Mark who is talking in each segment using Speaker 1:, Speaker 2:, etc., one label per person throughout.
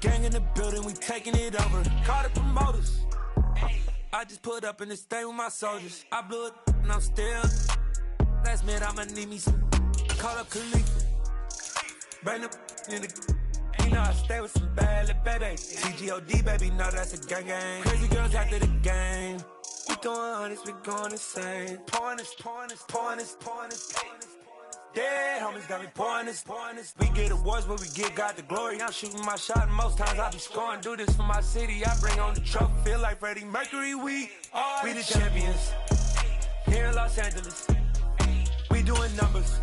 Speaker 1: Gang in the building, we taking it over. Call the promoters. I just put up in this thing with my soldiers. I blew it and I'm still. Last minute I'ma need me some. Call up Khalifa. Bring the in the. You know I stay with some bad little baby. TGOD baby, no that's a gang gang. Crazy girls after the game. We going honest, we going insane. Pouring this. Dead homies got me pouring this. We get awards, but we give God the glory. I'm shooting my shot, and most times I be scoring. Do this for my city, I bring on the trophy. Feel like Freddie Mercury, we the champions. Here in Los Angeles, we doing numbers.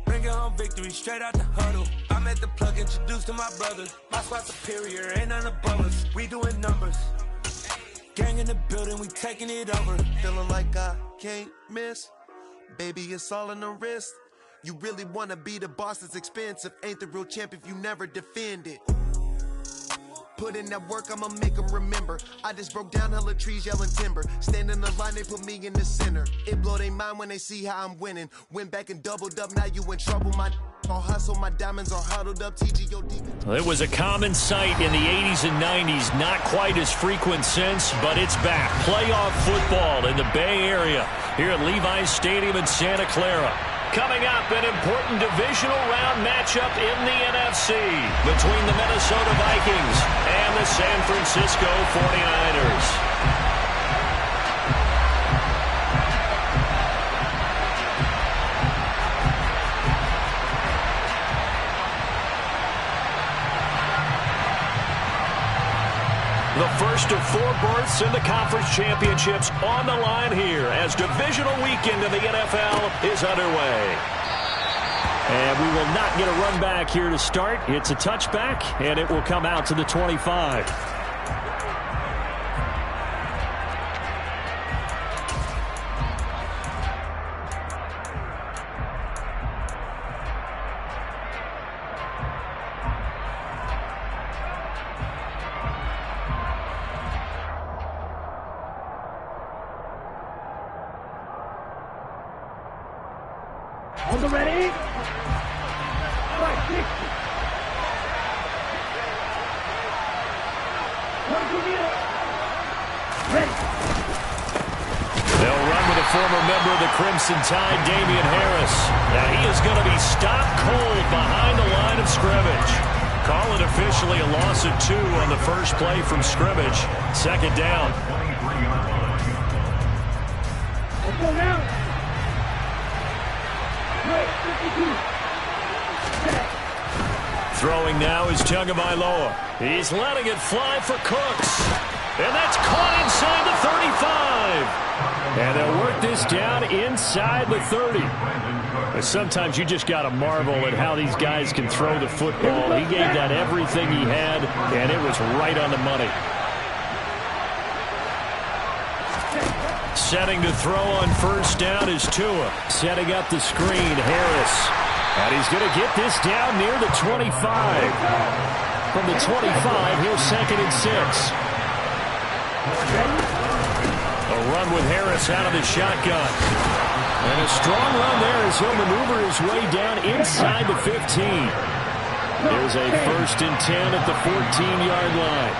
Speaker 1: Bringing home victory, straight out the huddle. I'm at the plug, introduced to my brothers. My squad superior, ain't none above us. We doing numbers. Gang in the building, we taking it over.
Speaker 2: Feeling like I can't miss. Baby, it's all in the wrist. You really wanna be the boss, it's expensive. Ain't the real champ if you never defend it. Put in that work, I'ma make them remember. I just broke down hella trees, yelling timber. Stand in the line, they put me in the center. It blow their mind when they see how I'm winning. Went back and doubled up, now you in trouble. My all hustle, my diamonds are huddled up. TGOD.
Speaker 3: Well, it was a common sight in the 80s and 90s. Not quite as frequent since, but it's back. Playoff football in the Bay Area here at Levi's Stadium in Santa Clara. Coming up, an important divisional round matchup in the NFC between the Minnesota Vikings and the San Francisco 49ers. The first of 4 berths in the conference championships on the line here as divisional weekend of the NFL is underway. And we will not get a run back here to start. It's a touchback, and it will come out to the 25.
Speaker 4: On the ready?
Speaker 3: They'll run with a former member of the Crimson Tide, Damian Harris. Now he is going to be stopped cold behind the line of scrimmage. Call it officially a loss of 2 on the first play from scrimmage. Second down.
Speaker 4: Let's go now.
Speaker 3: Throwing now is Tagovailoa. He's letting it fly for Cooks. And that's caught inside the 35. And they'll work this down inside the 30. But sometimes you just got to marvel at how these guys can throw the football. He gave that everything he had, and it was right on the money. Setting to throw on first down is Tua. Setting up the screen, Harris. And he's going to get this down near the 25. From the 25, here's 2nd and 6. A run with Harris out of the shotgun. And a strong run there as he'll maneuver his way down inside the 15. There's a 1st and 10 at the 14-yard line.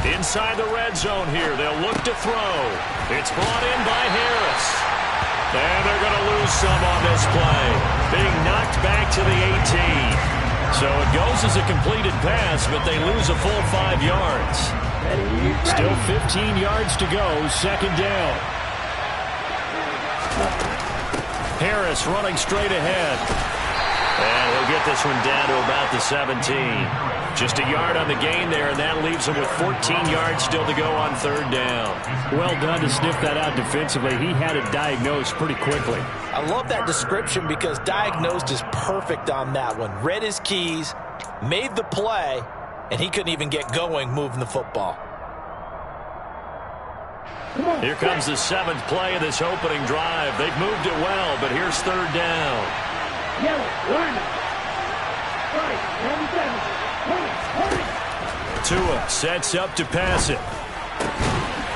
Speaker 3: Inside the red zone here, they'll look to throw. It's brought in by Harris. And they're going to lose some on this play. Being knocked back to the 18. So it goes as a completed pass, but they lose a full 5 yards. Still 15 yards to go, 2nd down. Harris running straight ahead. And he'll get this one down to about the 17. Just a yard on the gain there, and that leaves him with 14 yards still to go on 3rd down. Well done to sniff that out defensively. He had it diagnosed pretty quickly.
Speaker 5: I love that description because diagnosed is perfect on that one. Read his keys, made the play, and he couldn't even get going moving the football.
Speaker 3: Here comes the 7th play of this opening drive. They've moved it well, but here's 3rd down.
Speaker 4: Right, 97.
Speaker 3: Tua sets up to pass it.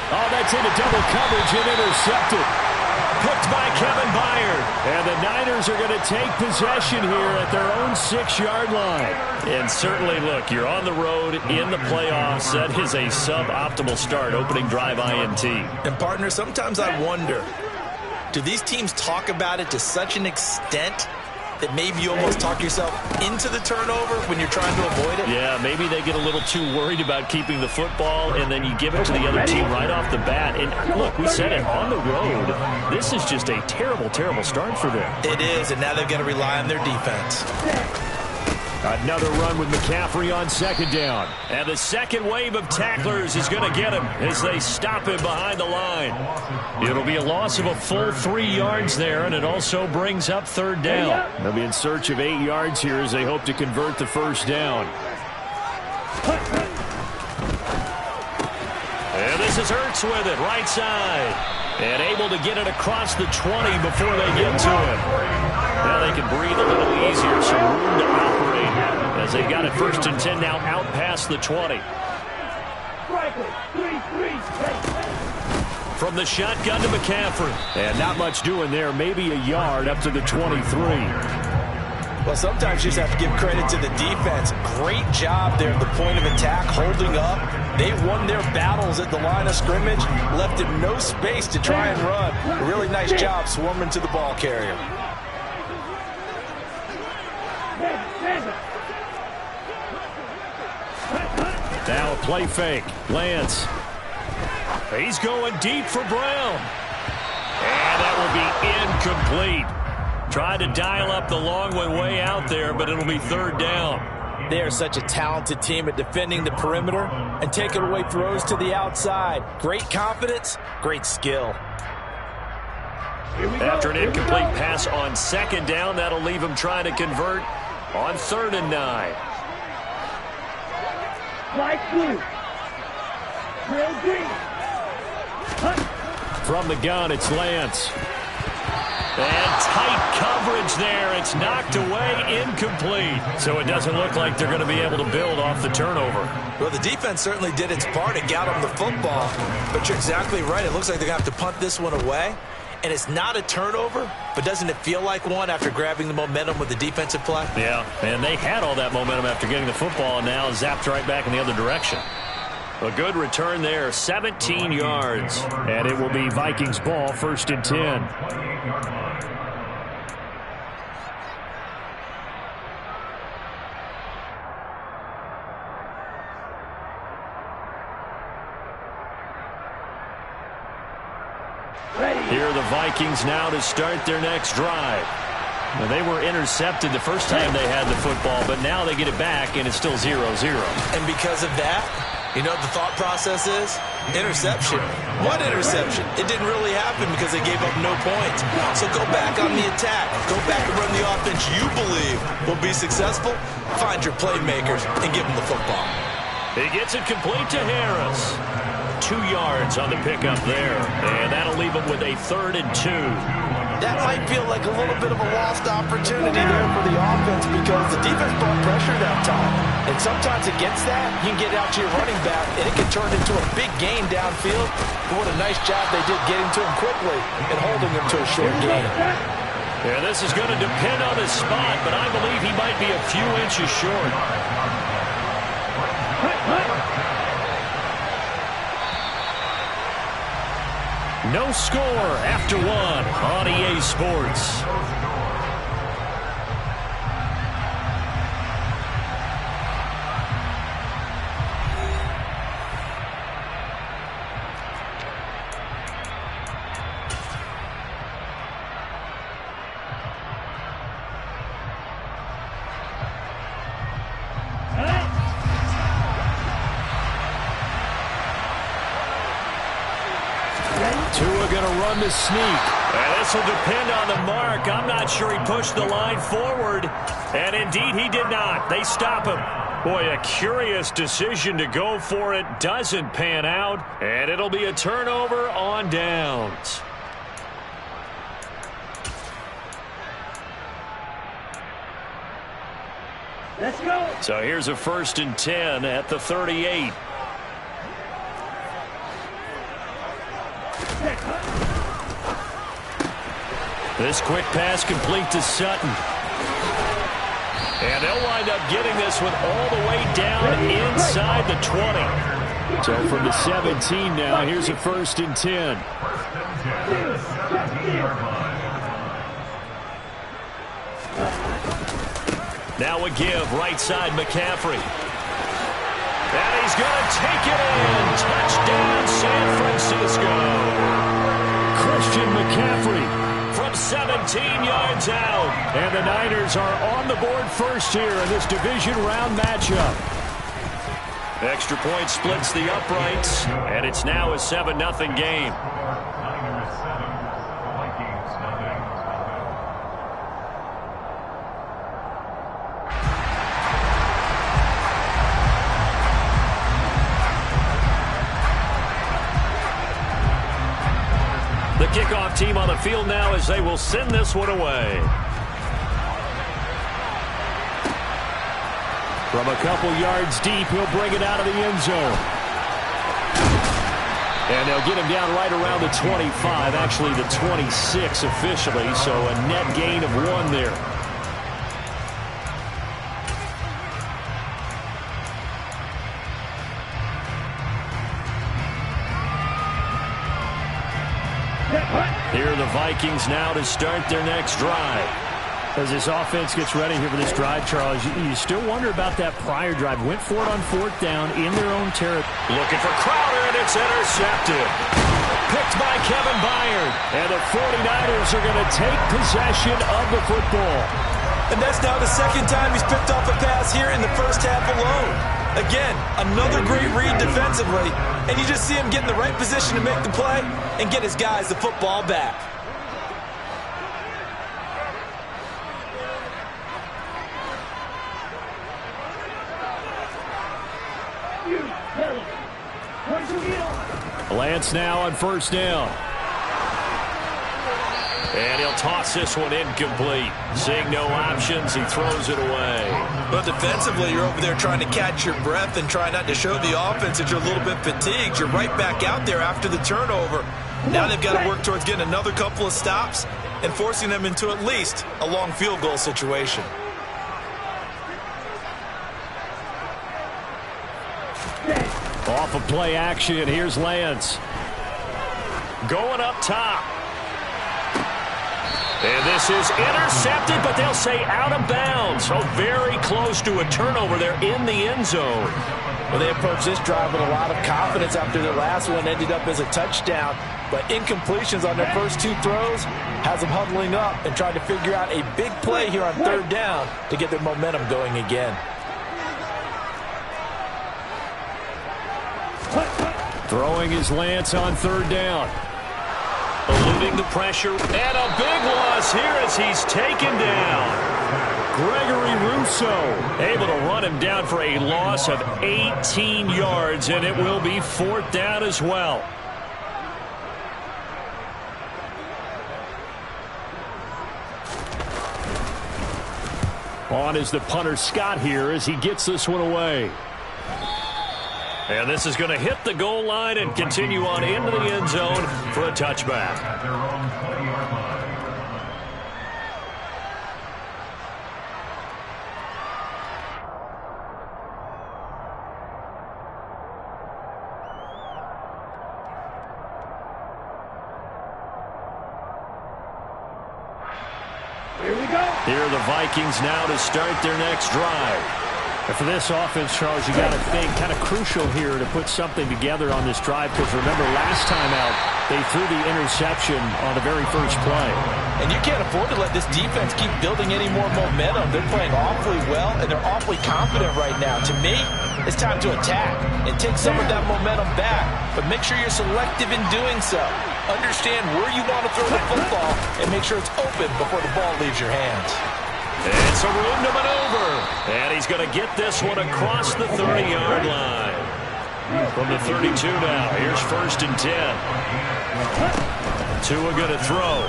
Speaker 3: Oh, that's into double coverage and intercepted. Picked by Kevin Byard. And the Niners are going to take possession here at their own 6-yard line. And certainly, look, you're on the road in the playoffs. That is a suboptimal start, opening drive INT.
Speaker 5: And, partner, sometimes I wonder, do these teams talk about it to such an extent that maybe you almost talk yourself into the turnover when you're trying to avoid it?
Speaker 3: Yeah, maybe they get a little too worried about keeping the football, and then you give it to the other team right off the bat. And look, we said it, on the road, this is just a terrible, terrible start for them.
Speaker 5: It is, and now they've got to rely on their defense.
Speaker 3: Another run with McCaffrey on 2nd down. And the second wave of tacklers is going to get him as they stop him behind the line. It'll be a loss of a full 3 yards there, and it also brings up 3rd down. They'll be in search of 8 yards here as they hope to convert the 1st down. And this is Ertz with it, right side. And able to get it across the 20 before they get to him. Now they can breathe a little easier, some room to operate as they got it 1st and 10 now out past the 20. From the shotgun to McCaffrey. And not much doing there, maybe a yard up to the 23.
Speaker 5: Well, sometimes you just have to give credit to the defense. Great job there at the point of attack, holding up. They won their battles at the line of scrimmage, left him no space to try and run. A really nice job swarming to the ball carrier.
Speaker 3: Now a play fake. Lance. He's going deep for Brown. And that will be incomplete. Tried to dial up the long one way out there, but it'll be 3rd down.
Speaker 5: They are such a talented team at defending the perimeter and taking away throws to the outside. Great confidence, great skill.
Speaker 3: After an incomplete pass on 2nd down, that'll leave him trying to convert on 3rd and 9.
Speaker 4: Light blue. Real green.
Speaker 3: From the gun, it's Lance. And tight coverage there. It's knocked away, incomplete. So it doesn't look like they're going to be able to build off the turnover.
Speaker 5: Well, the defense certainly did its part and got them the football. But you're exactly right. It looks like they're going to have to punt this one away. And it's not a turnover, but doesn't it feel like one after grabbing the momentum with the defensive play?
Speaker 3: Yeah, and they had all that momentum after getting the football, and now zapped right back in the other direction. A good return there, 17 yards. And it will be Vikings ball, 1st and 10. Here are the Vikings now to start their next drive. Now, they were intercepted the first time they had the football, but now they get it back, and it's still 0-0.
Speaker 5: And because of that, you know what the thought process is? Interception. What interception? It didn't really happen because they gave up no points. So go back on the attack. Go back and run the offense you believe will be successful. Find your playmakers and give them the football.
Speaker 3: He gets it complete to Harris. 2 yards on the pickup there. And that'll leave him with a 3rd and 2.
Speaker 5: That might feel like a little bit of a lost opportunity there for the offense because the defense brought pressure that time. And sometimes against that, you can get out to your running back, and it can turn into a big game downfield. But what a nice job they did getting to him quickly and holding him to a short gain.
Speaker 3: Yeah, this is going to depend on his spot, but I believe he might be a few inches short. No score after 1 on EA Sports. Tua going to run the sneak. And this will depend on the mark. I'm not sure he pushed the line forward. And indeed, he did not. They stop him. Boy, a curious decision to go for it. Doesn't pan out. And it'll be a turnover on downs.
Speaker 4: Let's go.
Speaker 3: So here's a 1st and 10 at the 38. This quick pass complete to Sutton. And they'll wind up getting this one all the way down inside the 20. So from the 17 now, here's a 1st and 10. Now a give, right side McCaffrey. And he's going to take it in. Touchdown, San Francisco. Christian McCaffrey from 17 yards out. And the Niners are on the board first here in this division round matchup. Extra point splits the uprights, and it's now a 7-0 game. The kickoff team on the field now as they will send this one away. From a couple yards deep, he'll bring it out of the end zone. And they'll get him down right around the 25, actually the 26 officially, so a net gain of 1 there. Here are the Vikings now to start their next drive. As this offense gets ready here for this drive, Charles, you still wonder about that prior drive. Went for it on 4th down in their own territory. Looking for Crowder, and it's intercepted. Picked by Kevin Byard. And the 49ers are going to take possession of the football.
Speaker 5: And that's now the 2nd time he's picked off a pass here in the first half alone. Again, another great read defensively. And you just see him get in the right position to make the play and get his guys the football back.
Speaker 3: Lance now on 1st down. And he'll toss this one incomplete. Seeing no options, he throws it away.
Speaker 5: But defensively, you're over there trying to catch your breath and try not to show the offense that you're a little bit fatigued. You're right back out there after the turnover. Now they've got to work towards getting another couple of stops and forcing them into at least a long field goal situation.
Speaker 3: Off of play action, here's Lance. Going up top. And this is intercepted, but they'll say out of bounds. So very close to a turnover there in the end zone.
Speaker 5: Well, they approached this drive with a lot of confidence after their last one ended up as a touchdown. But incompletions on their first 2 throws has them huddling up and trying to figure out a big play here on 3rd down to get their momentum going again.
Speaker 3: Throwing his Lance on 3rd down. Eluding the pressure, and a big loss here as he's taken down. Gregory Rousseau able to run him down for a loss of 18 yards, and it will be 4th down as well. On is the punter Scott here as he gets this one away. And this is going to hit the goal line and continue on into the end zone for a touchback.
Speaker 4: Here we go.
Speaker 3: Here are the Vikings now to start their next drive.
Speaker 6: And for this offense, Charles, you got to think kind of crucial here to put something together on this drive, because remember last time out they threw the interception on the very first play.
Speaker 5: And you can't afford to let this defense keep building any more momentum. They're playing awfully well, and they're awfully confident right now. To me, it's time to attack and take some of that momentum back, but make sure you're selective in doing so. Understand where you want to throw the football and make sure it's open before the ball leaves your hands.
Speaker 3: It's a room to maneuver. And he's going to get this one across the 30-yard line. From the 32 now, here's 1st and 10. Tua going to throw.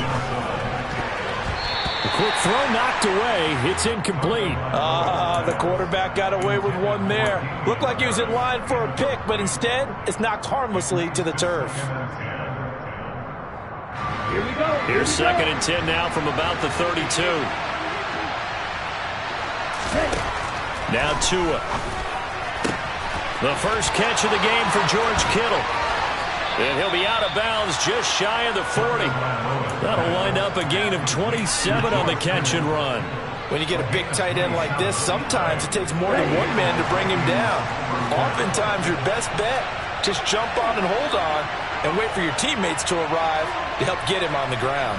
Speaker 6: A quick throw knocked away. It's incomplete.
Speaker 5: The quarterback got away with one there. Looked like he was in line for a pick, but instead, it's knocked harmlessly to the turf.
Speaker 4: Here we go.
Speaker 3: Here's 2nd and 10 now from about the 32. Now Tua. The first catch of the game for George Kittle. And he'll be out of bounds just shy of the 40. That'll wind up a gain of 27 on the catch and run.
Speaker 5: When you get a big tight end like this, sometimes it takes more than one man to bring him down. Oftentimes, your best bet, just jump on and hold on and wait for your teammates to arrive to help get him on the ground.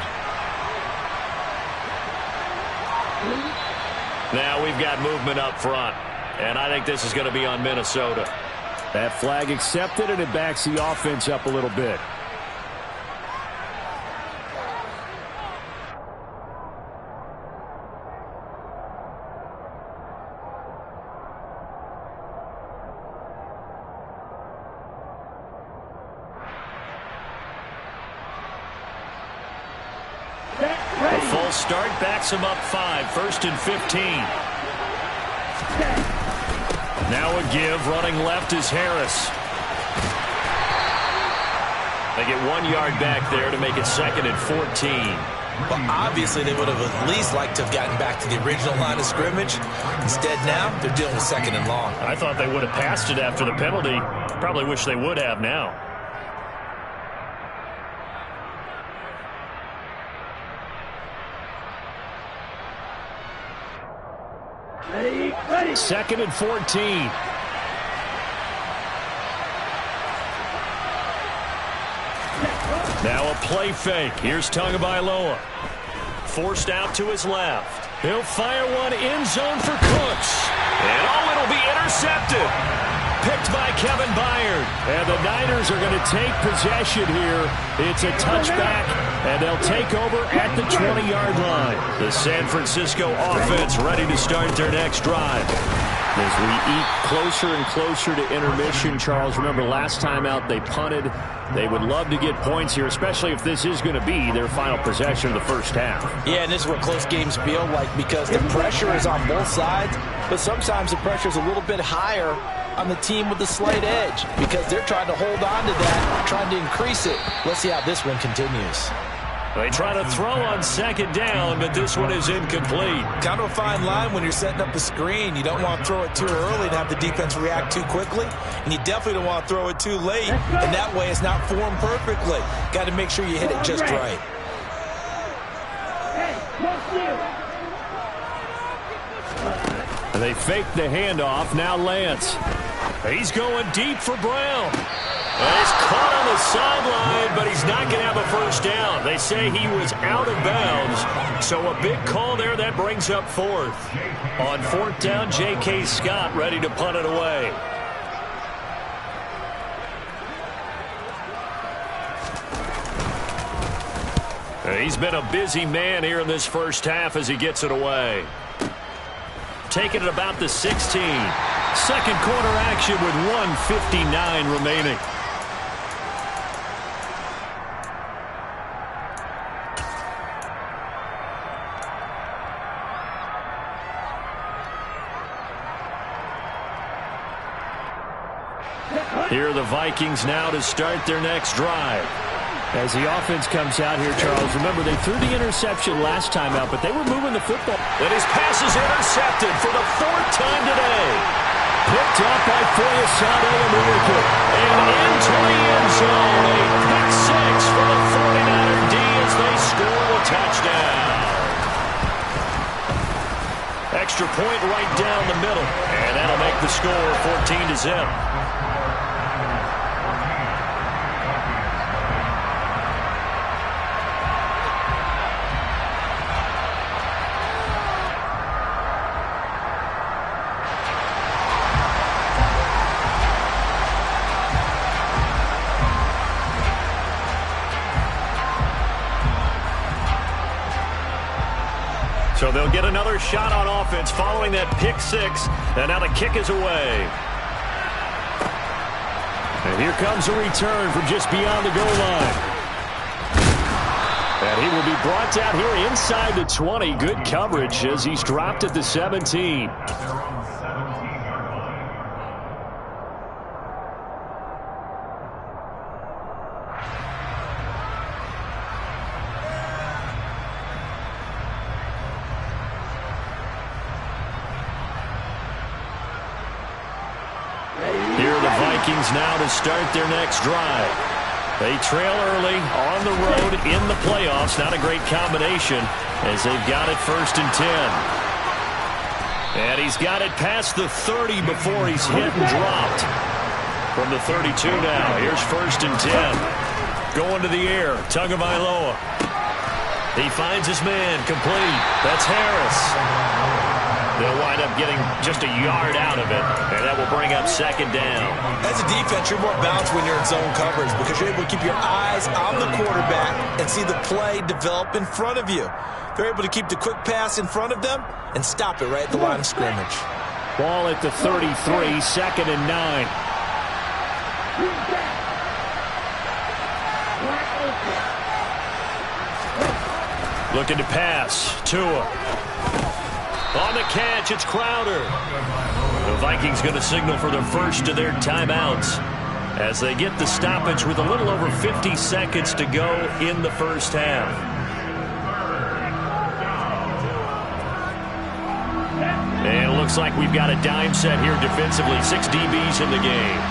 Speaker 3: Now we've got movement up front, and I think this is going to be on Minnesota.
Speaker 6: That flag accepted, and it backs the offense up a little bit.
Speaker 3: The full start backs him up 5, 1st and 15. Now a give, running left is Harris. They get 1 yard back there to make it 2nd and 14.
Speaker 5: Well, obviously, they would have at least liked to have gotten back to the original line of scrimmage. Instead, now, they're dealing with 2nd and long.
Speaker 3: I thought they would have passed it after the penalty. Probably wish they would have now.
Speaker 4: Ready.
Speaker 3: 2nd and 14. Now a play fake. Here's Tagovailoa. Forced out to his left. He'll fire one end zone for Cooks. And it'll be intercepted. Picked by Kevin Byard.
Speaker 6: And the Niners are going to take possession here. It's a touchback, and they'll take over at the 20-yard line.
Speaker 3: The San Francisco offense ready to start their next drive.
Speaker 6: As we eat closer and closer to intermission, Charles, remember last time out they punted. They would love to get points here, especially if this is going to be their final possession of the first half.
Speaker 5: Yeah, and this is what close games feel like because the pressure is on both sides, but sometimes the pressure is a little bit higher on the team with the slight edge because they're trying to hold on to that, trying to increase it. Let's see how this one continues.
Speaker 3: They try to throw on 2nd down, but this one is incomplete.
Speaker 5: Kind of a fine line when you're setting up the screen. You don't want to throw it too early and have the defense react too quickly, and you definitely don't want to throw it too late, and that way it's not formed perfectly. Got to make sure you hit it just right.
Speaker 6: And they fake the handoff. Now Lance.
Speaker 3: He's going deep for Brown. He's caught on the sideline, but he's not going to have a first down. They say he was out of bounds, so a big call there. That brings up 4th. On 4th down, J.K. Scott ready to punt it away. He's been a busy man here in this first half as he gets it away. Taking it about the 16. Second quarter action with 1:59 remaining. Here are the Vikings now to start their next drive.
Speaker 6: As the offense comes out here, Charles, remember they threw the interception last time out, but they were moving the football.
Speaker 3: And his pass is intercepted for the 4th time today.
Speaker 6: Picked up by Foyesade America.
Speaker 3: And into the end zone. A pick 6 for the 49er D as they score a touchdown. Extra point right down the middle. And that'll make the score 14-0. So they'll get another shot on offense following that pick 6. And now the kick is away.
Speaker 6: And here comes a return from just beyond the goal line. And he will be brought down here inside the 20. Good coverage as he's dropped at the 17.
Speaker 3: Vikings now to start their next drive. They trail early on the road in the playoffs. Not a great combination as they've got it 1st and 10. And he's got it past the 30 before he's hit and dropped. From the 32 now, here's 1st and 10. Going to the air, Tagovailoa. He finds his man, complete. That's Harris. They'll wind up getting just a yard out of it, and that will bring up 2nd down.
Speaker 5: As a defense, you're more balanced when you're in zone coverage because you're able to keep your eyes on the quarterback and see the play develop in front of you. They're able to keep the quick pass in front of them and stop it right at the line of scrimmage.
Speaker 3: Ball at the 33, 2nd and 9. Looking to pass. Tua. On the catch, it's Crowder. The Vikings going to signal for the first of their timeouts as they get the stoppage with a little over 50 seconds to go in the first half. And it looks like we've got a dime set here defensively. 6 DBs in the game.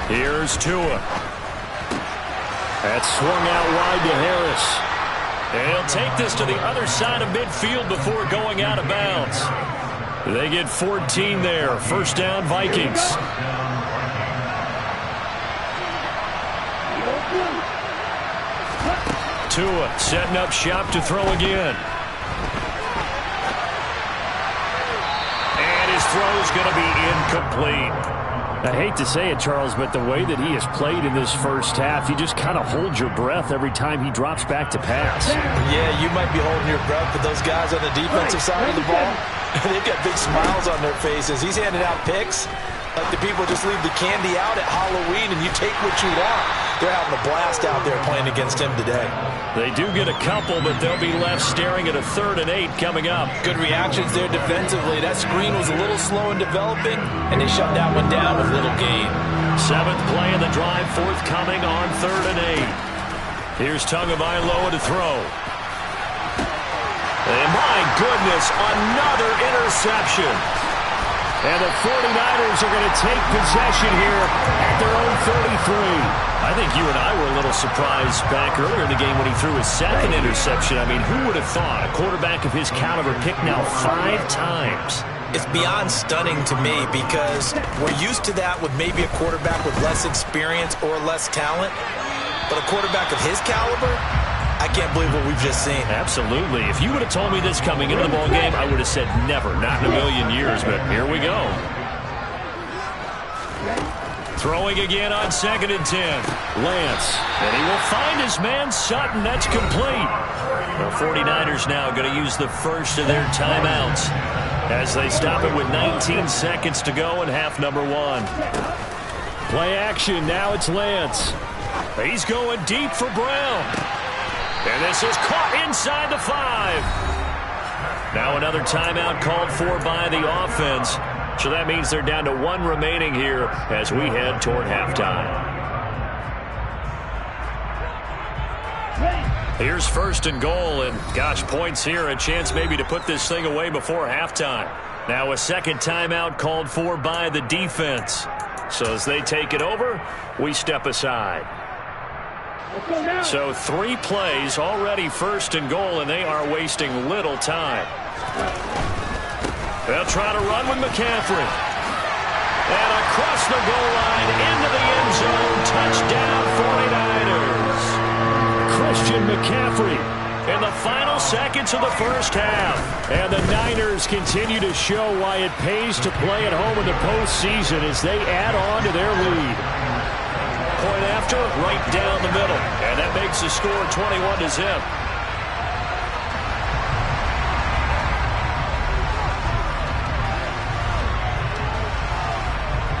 Speaker 3: Here's Tua. That's swung out wide to Harris. And he'll take this to the other side of midfield before going out of bounds. They get 14 there. 1st down, Vikings. Tua setting up shop to throw again. And his throw's going to be incomplete. I hate to say it, Charles, but the way that he has played in this first half, you just kind of hold your breath every time he drops back to pass.
Speaker 5: Yeah, you might be holding your breath, but those guys on the defensive side of the ball, they've got big smiles on their faces. He's handing out picks like the people just leave the candy out at Halloween and you take what you want. They're having a blast out there playing against him today.
Speaker 3: They do get a couple, but they'll be left staring at a 3rd and 8 coming up.
Speaker 5: Good reactions there defensively. That screen was a little slow in developing, and they shut that one down with little gain.
Speaker 3: 7th play of the drive, forthcoming on 3rd and 8. Here's Tagovailoa to throw. And my goodness, another interception. And the 49ers are going to take possession here at their own 33. I think you and I were a little surprised back earlier in the game when he threw his 2nd interception. I mean, who would have thought a quarterback of his caliber picked now 5 times?
Speaker 5: It's beyond stunning to me because we're used to that with maybe a quarterback with less experience or less talent. But a quarterback of his caliber, I can't believe what we've just seen.
Speaker 3: Absolutely. If you would have told me this coming into the ball game, I would have said never, not in a million years. But here we go. Throwing again on 2nd and 10. Lance. And he will find his man Sutton. That's complete. The 49ers now going to use the first of their timeouts as they stop it with 19 seconds to go in half number 1. Play action. Now it's Lance. He's going deep for Brown. And this is caught inside the 5. Now another timeout called for by the offense. So that means they're down to 1 remaining here as we head toward halftime. Here's 1st and goal, and gosh, points here, a chance maybe to put this thing away before halftime. Now a 2nd timeout called for by the defense. So as they take it over, we step aside. So 3 plays already 1st and goal, and they are wasting little time. They'll try to run with McCaffrey. And across the goal line into the end zone. Touchdown 49ers. Christian McCaffrey in the final seconds of the first half. And the Niners continue to show why it pays to play at home in the postseason as they add on to their lead. Point after, right down the middle. And that makes the score 21-0.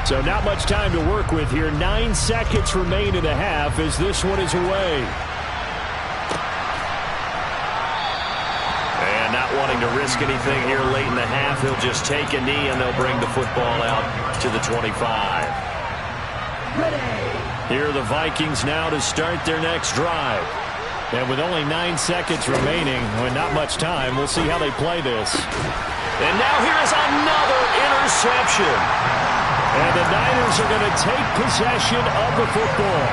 Speaker 3: So not much time to work with here. 9 seconds remain in the half as this one is away. And not wanting to risk anything here late in the half, he'll just take a knee and they'll bring the football out to the 25. Here are the Vikings now to start their next drive. And with only 9 seconds remaining, with not much time, we'll see how they play this. And now here is another interception. And the Niners are going to take possession of the football.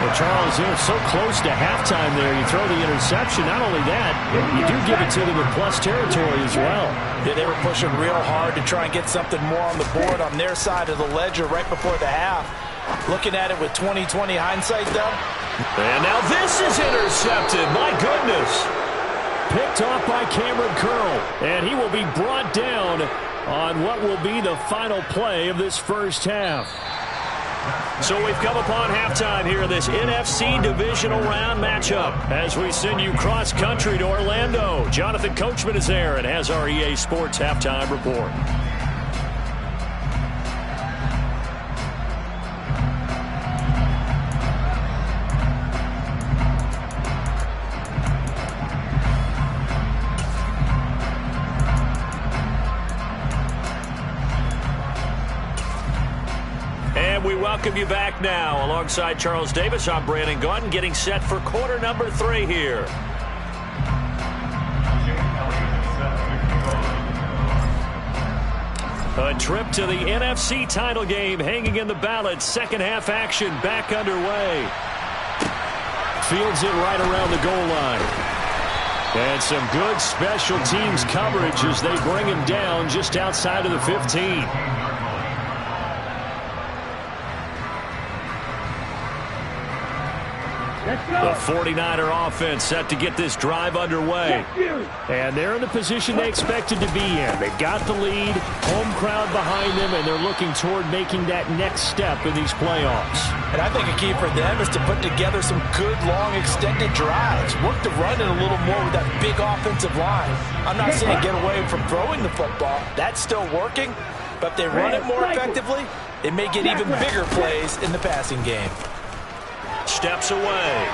Speaker 3: Well, Charles, they're so close to halftime there. You throw the interception. Not only that, you do give it to them in plus territory as well.
Speaker 5: Yeah, they were pushing real hard to try and get something more on the board on their side of the ledger right before the half. Looking at it with 20/20 hindsight, though.
Speaker 3: And now this is intercepted. My goodness. Picked off by Cameron Curl. And he will be brought down on what will be the final play of this first half. So we've come upon halftime here in this NFC divisional round matchup as we send you cross-country to Orlando. Jonathan Coachman is there and has our EA Sports halftime report. We welcome you back now. Alongside Charles Davis, I'm Brandon Gunn, getting set for quarter number 3 here. A trip to the NFC title game hanging in the balance. Second half action back underway. Fields it right around the goal line. And some good special teams coverage as they bring him down just outside of the 15. The 49er offense set to get this drive underway. And they're in the position they expected to be in. They've got the lead, home crowd behind them, and they're looking toward making that next step in these playoffs.
Speaker 5: And I think a key for them is to put together some good, long, extended drives. Work the run in a little more with that big offensive line. I'm not saying get away from throwing the football. That's still working. But if they run it more effectively, it may get even bigger plays in the passing game.
Speaker 3: Steps away.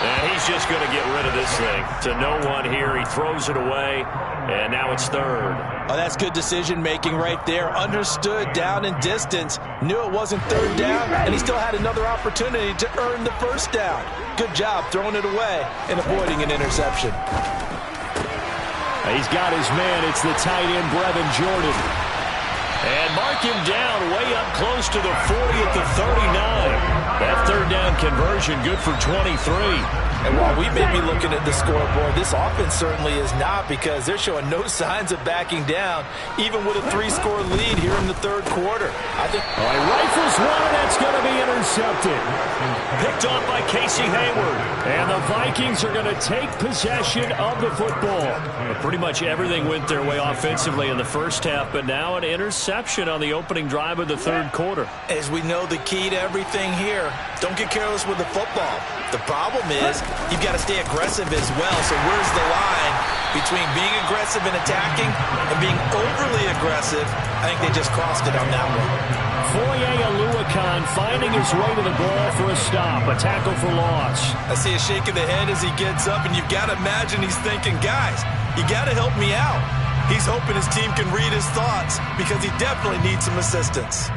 Speaker 3: And he's just going to get rid of this thing. To no one here. He throws it away. And now it's third.
Speaker 5: Oh, that's good decision-making right there. Understood down and distance. Knew it wasn't third down. And he still had another opportunity to earn the first down. Good job throwing it away and avoiding an interception.
Speaker 3: He's got his man. It's the tight end, Brevin Jordan. And mark him down way up close to the 40 at the 39. That third down conversion good for 23.
Speaker 5: And while we may be looking at the scoreboard, this offense certainly is not, because they're showing no signs of backing down, even with a 3-score lead here in the third quarter. I think.
Speaker 3: All right, rifles one, and that's going to be intercepted. Picked off by Casey Hayward. And the Vikings are going to take possession of the football. Pretty much everything went their way offensively in the first half, but now an interception on the opening drive of the third quarter.
Speaker 5: As we know, the key to everything here, don't get careless with the football. The problem is you've got to stay aggressive as well. So where's the line between being aggressive and attacking and being overly aggressive? I think they just crossed it on that one.
Speaker 3: Foye Oluokun finding his way to the ball for a stop, a tackle for loss.
Speaker 5: I see a shake of the head as he gets up, and you've got to imagine he's thinking, guys, you got to help me out. He's hoping his team can read his thoughts because he definitely needs some assistance.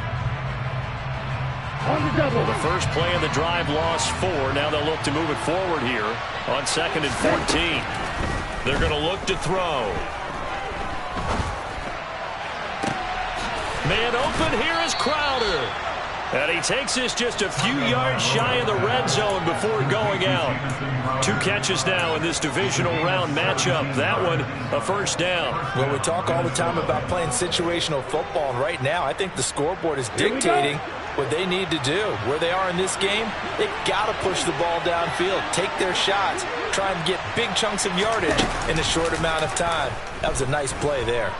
Speaker 3: Well, the first play of the drive lost 4. Now they'll look to move it forward here on 2nd and 14. They're going to look to throw. Man open, here is Crowder. And he takes this just a few yards shy of the red zone before going out. 2 catches now in this divisional round matchup. That one, a first down.
Speaker 5: Well, we talk all the time about playing situational football, and right now I think the scoreboard is dictating what they need to do. Where they are in this game, they've got to push the ball downfield, take their shots, try and get big chunks of yardage in a short amount of time. That was a nice play there.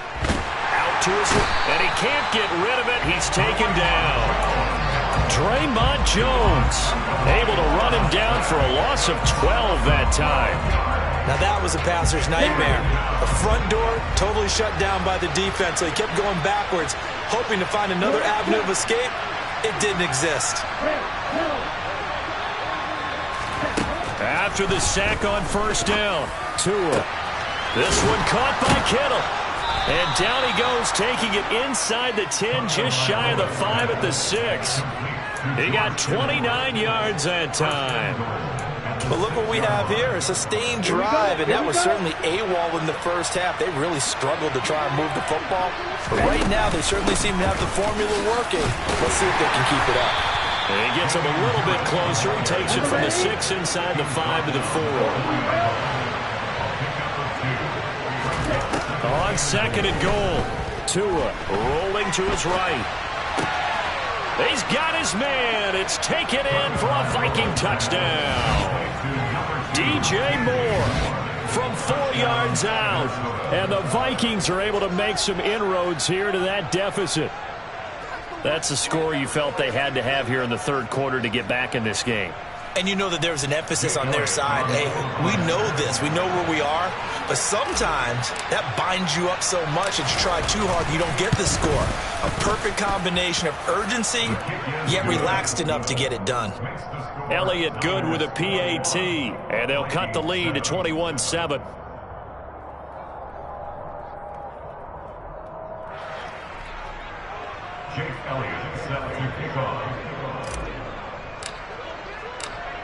Speaker 3: Out to his, and he can't get rid of it. He's taken down. Draymond Jones able to run him down for a loss of 12 that time.
Speaker 5: Now that was a passer's nightmare. The front door totally shut down by the defense, so he kept going backwards, hoping to find another avenue of escape. It didn't exist.
Speaker 3: After the sack on first down, Tua. This one caught by Kittle. And down he goes, taking it inside the 10, just shy of the 5 at the 6. He got 29 yards that time.
Speaker 5: Well, look what we have here. A sustained drive, and that was certainly AWOL in the first half. They really struggled to try and move the football. But right now, they certainly seem to have the formula working. Let's see if they can keep it up.
Speaker 3: And he gets him a little bit closer. He takes it from the 6 inside the 5 to the 4. On second and goal, Tua rolling to his right. He's got his man. It's taken in for a Viking touchdown. DJ Moore from 4 yards out. And the Vikings are able to make some inroads here to that deficit. That's the score you felt they had to have here in the third quarter to get back in this game.
Speaker 5: And you know that there's an emphasis on their side. Hey, we know this. We know where we are. But sometimes that binds you up so much that you try too hard, you don't get the score. A perfect combination of urgency, yet relaxed enough to get it done.
Speaker 3: Elliott good with a PAT. And they'll cut the lead to 21-7.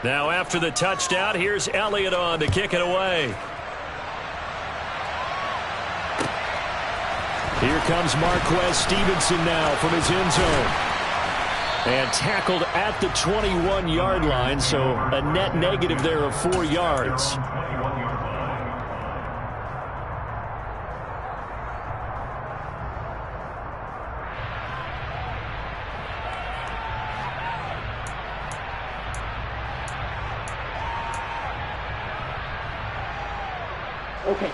Speaker 3: Now after the touchdown, here's Elliott on to kick it away. Here comes Marquez Stevenson now from his end zone. And tackled at the 21-yard line, so a net negative there of 4 yards.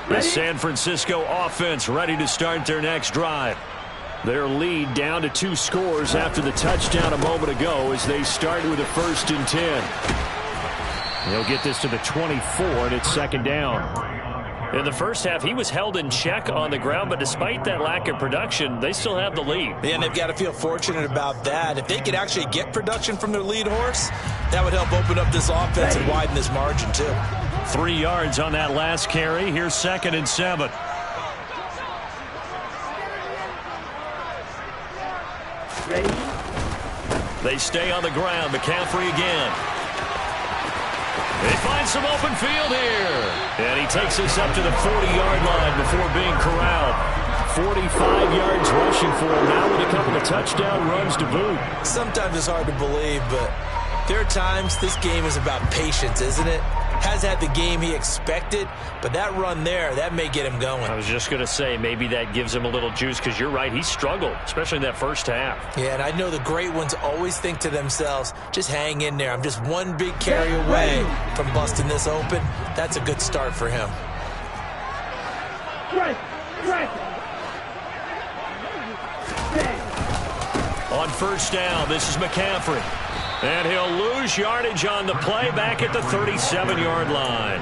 Speaker 3: The San Francisco offense ready to start their next drive. Their lead down to 2 scores after the touchdown a moment ago as they start with a 1st and 10. They'll get this to the 24, and it's second down. In the first half, he was held in check on the ground, but despite that lack of production, they still have the lead.
Speaker 5: Yeah, and they've got to feel fortunate about that. If they could actually get production from their lead horse, that would help open up this offense and widen this margin, too.
Speaker 3: 3 yards on that last carry. Here's 2nd and 7. They stay on the ground. McCaffrey again. They find some open field here. And he takes us up to the 40-yard line before being corralled. 45 yards rushing for him now with a couple of touchdown runs to boot.
Speaker 5: Sometimes it's hard to believe, but there are times this game is about patience, isn't it? Has had the game he expected, but that run there, that may get him going.
Speaker 3: I was just going to say, maybe that gives him a little juice, because you're right, he struggled, especially in that first half.
Speaker 5: Yeah, and I know the great ones always think to themselves, just hang in there. I'm just one big carry away from busting this open. That's a good start for him.
Speaker 3: On first down, this is McCaffrey. And he'll lose yardage on the play back at the 37-yard line.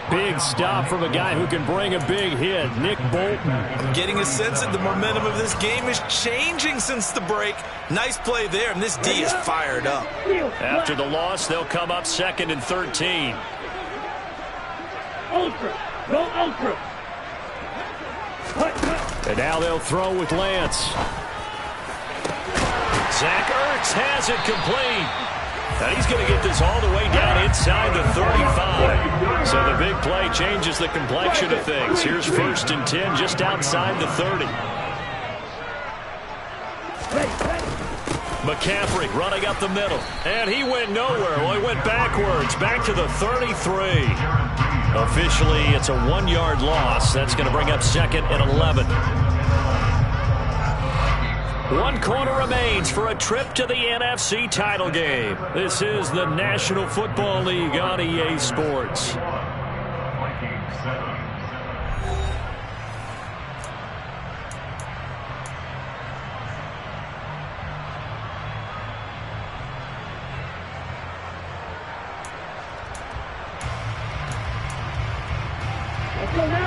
Speaker 3: Big stop from a guy who can bring a big hit, Nick Bolton.
Speaker 5: I'm getting a sense that the momentum of this game is changing since the break. Nice play there, and this D is fired up.
Speaker 3: After the loss, they'll come up 2nd and 13.
Speaker 4: Ultra. Go ultra.
Speaker 3: And now they'll throw with Lance. Zach Ertz has it complete. And he's going to get this all the way down inside the 35. So the big play changes the complexion of things. Here's 1st and 10 just outside the 30. McCaffrey running up the middle. And he went nowhere. Well, he went backwards. Back to the 33. Officially, it's a 1-yard loss. That's going to bring up 2nd and 11. 1 quarter remains for a trip to the NFC title game. This is the National Football League on EA Sports.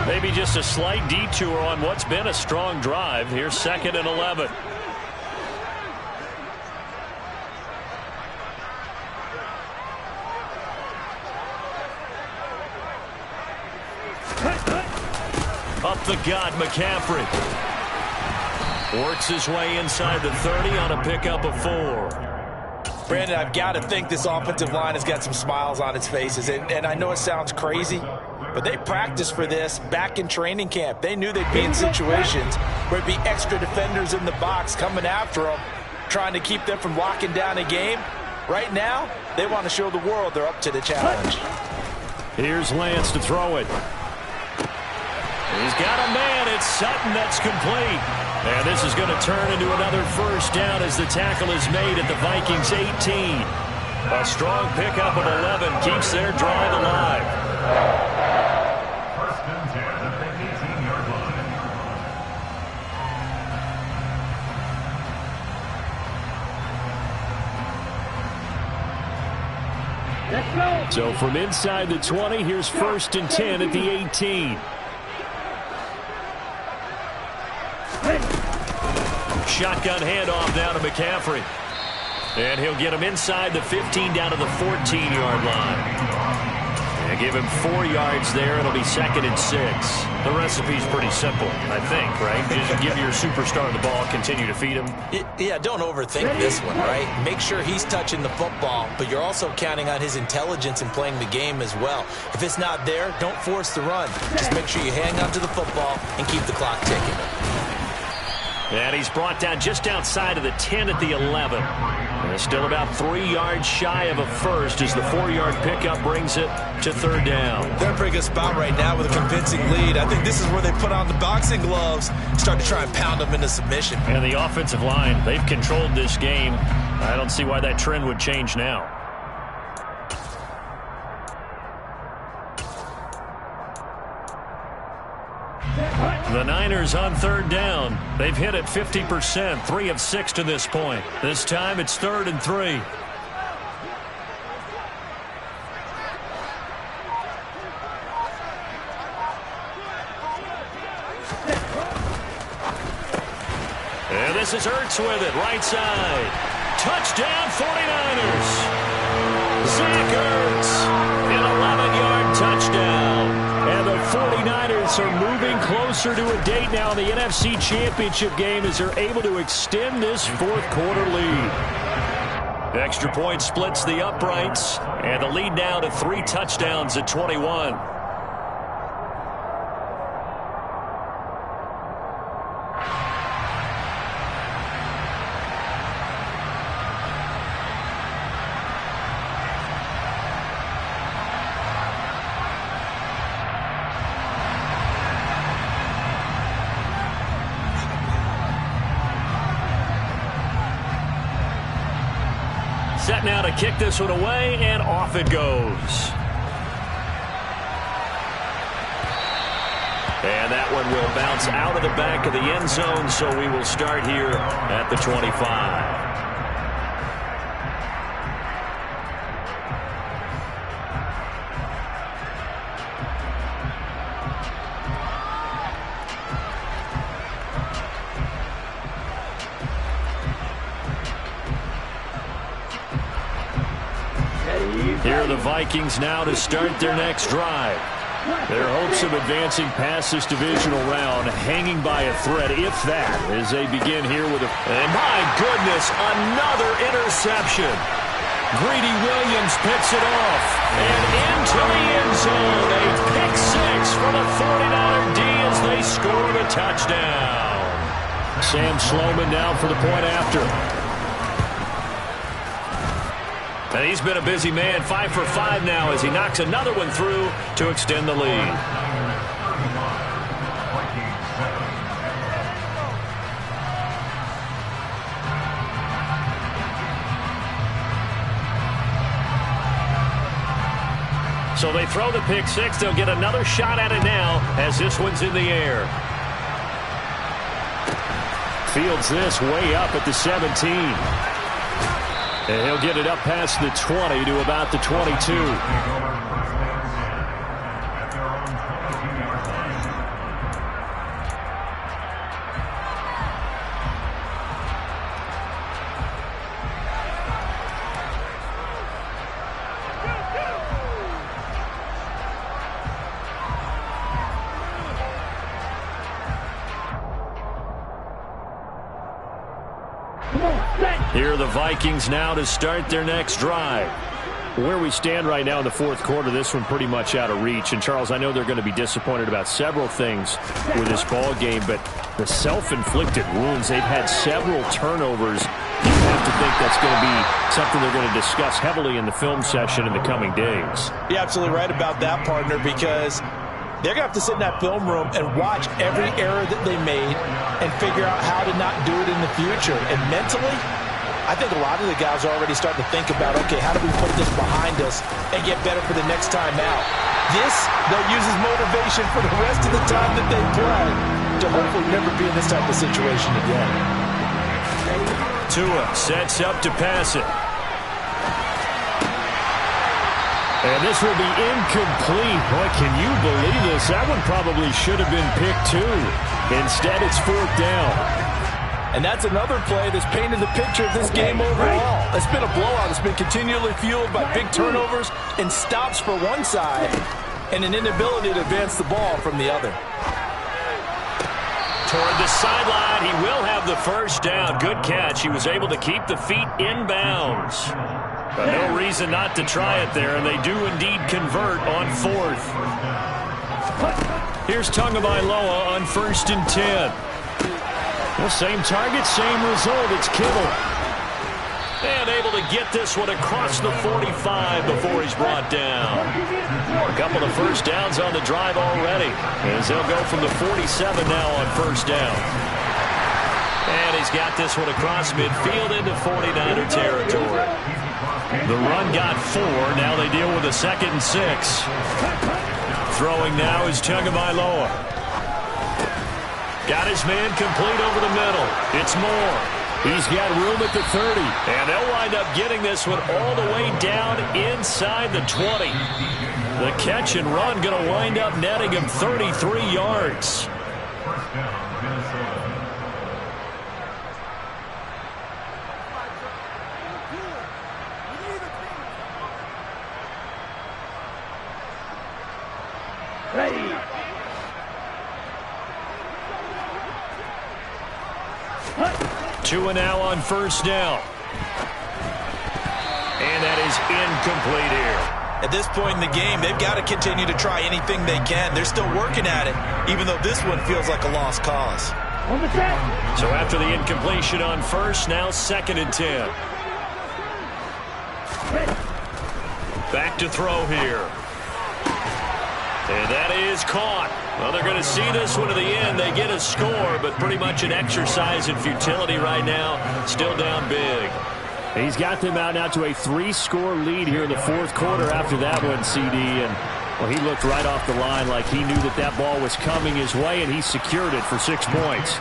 Speaker 3: Maybe just a slight detour on what's been a strong drive. Here's 2nd and 11. Up the gut, McCaffrey. Works his way inside the 30 on a pickup of 4.
Speaker 5: Brandon, I've got to think this offensive line has got some smiles on its faces. And I know it sounds crazy, but they practiced for this back in training camp. They knew they'd be in situations where it'd be extra defenders in the box coming after them, trying to keep them from locking down a game. Right now, they want to show the world they're up to the challenge.
Speaker 3: Here's Lance to throw it. He's got a man. It's Sutton that's complete. And this is going to turn into another first down as the tackle is made at the Vikings 18. A strong pickup of 11 keeps their drive alive.
Speaker 7: First and 10 at the 18-yard line.
Speaker 4: Let's go.
Speaker 3: So from inside the 20, here's first and 10 at the 18. Shotgun handoff now to McCaffrey. And he'll get him inside the 15 down to the 14-yard line. And give him 4 yards there. It'll be 2nd and 6. The recipe's pretty simple, I think, right? Just give your superstar the ball, continue to feed him.
Speaker 5: Yeah, don't overthink this one, right? Make sure he's touching the football, but you're also counting on his intelligence in playing the game as well. If it's not there, don't force the run. Just make sure you hang on to the football and keep the clock ticking.
Speaker 3: And he's brought down just outside of the 10 at the 11. And still about 3 yards shy of a first as the 4-yard pickup brings it to 3rd down.
Speaker 5: They're in a pretty good spot right now with a convincing lead. I think this is where they put on the boxing gloves, start to try and pound them into submission.
Speaker 3: And the offensive line, they've controlled this game. I don't see why that trend would change now. The Niners on 3rd down. They've hit it 50%, 3 of 6 to this point. This time it's 3rd and 3. And this is Ertz with it, right side. Touchdown 49ers. Zach Ertz, an 11-yard touchdown. And the 49ers are moving closer to a date now in the NFC Championship game as they're able to extend this 4th quarter lead. Extra point splits the uprights, and the lead now to 3 touchdowns at 21. Set now to kick this one away, and off it goes. And that one will bounce out of the back of the end zone, so we will start here at the 25. Here are the Vikings now to start their next drive. Their hopes of advancing past this divisional round hanging by a thread, if that, as they begin here with a... And my goodness, another interception. Greedy Williams picks it off. And into the end zone, a pick 6 from a 49er D as they score the touchdown. Sam Sloman down for the point after. And he's been a busy man, 5 for 5 now as he knocks another one through to extend the lead. So they throw the pick 6. They'll get another shot at it now as this one's in the air. Fields this way up at the 17. And he'll get it up past the 20 to about the 22.
Speaker 4: Come on, set.
Speaker 3: Here are the Vikings now to start their next drive.
Speaker 6: Where we stand right now in the fourth quarter, this one pretty much out of reach. And, Charles, I know they're going to be disappointed about several things with this ball game, but the self-inflicted wounds, they've had several turnovers. You have to think that's going to be something they're going to discuss heavily in the film session in the coming days.
Speaker 5: You're absolutely right about that, partner, because they're going to have to sit in that film room and watch every error that they made and figure out how to not do it in the future. And mentally, I think a lot of the guys are already starting to think about, okay, how do we put this behind us and get better for the next time out? This, they'll use as motivation for the rest of the time that they play to hopefully never be in this type of situation again.
Speaker 3: Tua sets up to pass it. And this will be incomplete. Boy, can you believe this? That one probably should have been picked too. Instead, it's fourth down.
Speaker 5: And that's another play that's painted the picture of this game overall. It's been a blowout. It's been continually fueled by big turnovers and stops for one side and an inability to advance the ball from the other.
Speaker 3: Toward the sideline, he will have the first down. Good catch. He was able to keep the feet in bounds. But no reason not to try it there, and they do indeed convert on fourth. Here's Tagovailoa on 1st and 10. Well, same target, same result. It's Kittle. And able to get this one across the 45 before he's brought down. A couple of first downs on the drive already, as they'll go from the 47 now on first down. And he's got this one across midfield into 49er territory. The run got 4. Now they deal with a 2nd and 6. Throwing now is Tagovailoa. Got his man complete over the middle. It's Moore. He's got room at the 30. And they'll wind up getting this one all the way down inside the 20. The catch and run going to wind up netting him 33 yards.
Speaker 7: First down, Minnesota.
Speaker 4: Ready.
Speaker 3: 2 now on first down. And that is incomplete here.
Speaker 5: At this point in the game, they've got to continue to try anything they can. They're still working at it, even though this one feels like a lost cause.
Speaker 4: On the set.
Speaker 3: So after the incompletion on first, now 2nd and 10. Back to throw here. And that is caught. Well, they're going to see this one to the end. They get a score, but pretty much an exercise in futility right now. Still down big.
Speaker 6: He's got them out now to a 3-score lead here in the fourth quarter after that one, CD. And, well, he looked right off the line like he knew that that ball was coming his way, and he secured it for 6 points.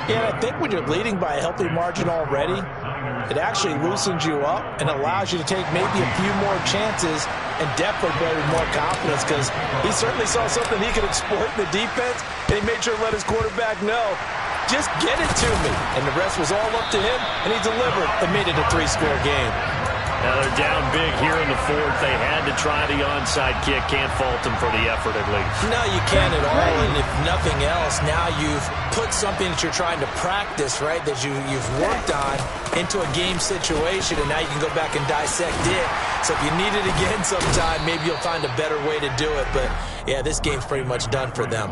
Speaker 5: Yeah, I think when you're leading by a healthy margin already, it actually loosens you up and allows you to take maybe a few more chances and definitely play with more confidence, because he certainly saw something he could exploit in the defense, and he made sure to let his quarterback know, just get it to me. And the rest was all up to him, and he delivered and made it a 3-score game.
Speaker 3: Now they're down big here in the fourth. They had to try the onside kick. Can't fault them for the effort at least.
Speaker 5: No, you can't at all. And if nothing else, now you've put something that you're trying to practice, right, that you've worked on into a game situation, and now you can go back and dissect it. So if you need it again sometime, maybe you'll find a better way to do it. But, yeah, this game's pretty much done for them.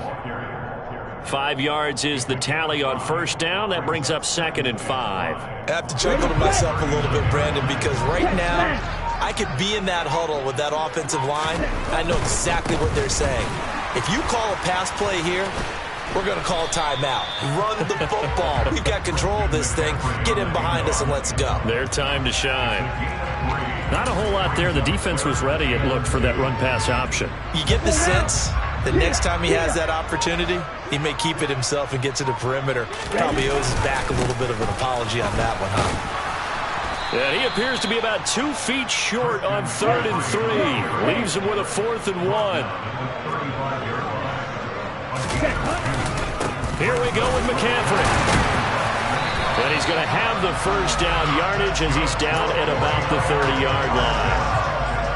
Speaker 3: 5 yards is the tally on first down. That brings up 2nd and 5.
Speaker 5: I have to chuckle to myself a little bit, Brandon, because right now I could be in that huddle with that offensive line. I know exactly what they're saying. If you call a pass play here, we're going to call timeout. Run the football. We've got control of this thing. Get in behind us and let's go.
Speaker 3: Their time to shine. Not a whole lot there. The defense was ready, it looked, for that run-pass option.
Speaker 5: You get the sense that next time he has that opportunity, he may keep it himself and get to the perimeter. Probably owes his back a little bit of an apology on that one, huh?
Speaker 3: Yeah, he appears to be about 2 feet short on 3rd and 3. Leaves him with a 4th and 1. Here we go with McCaffrey. And he's going to have the first down yardage as he's down at about the 30-yard line.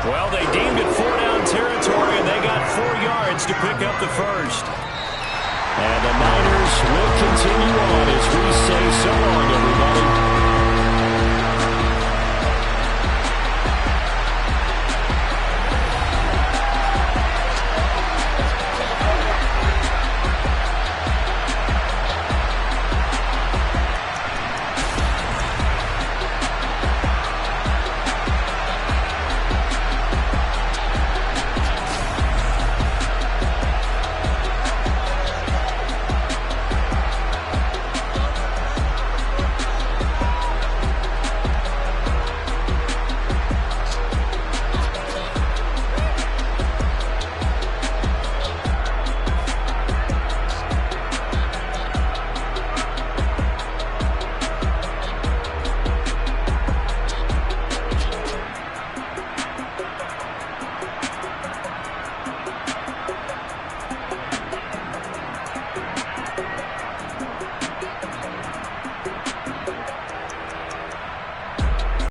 Speaker 3: Well, they deemed it 4-down territory, and they got 4 yards to pick up the first. And the Niners will continue on as we say so long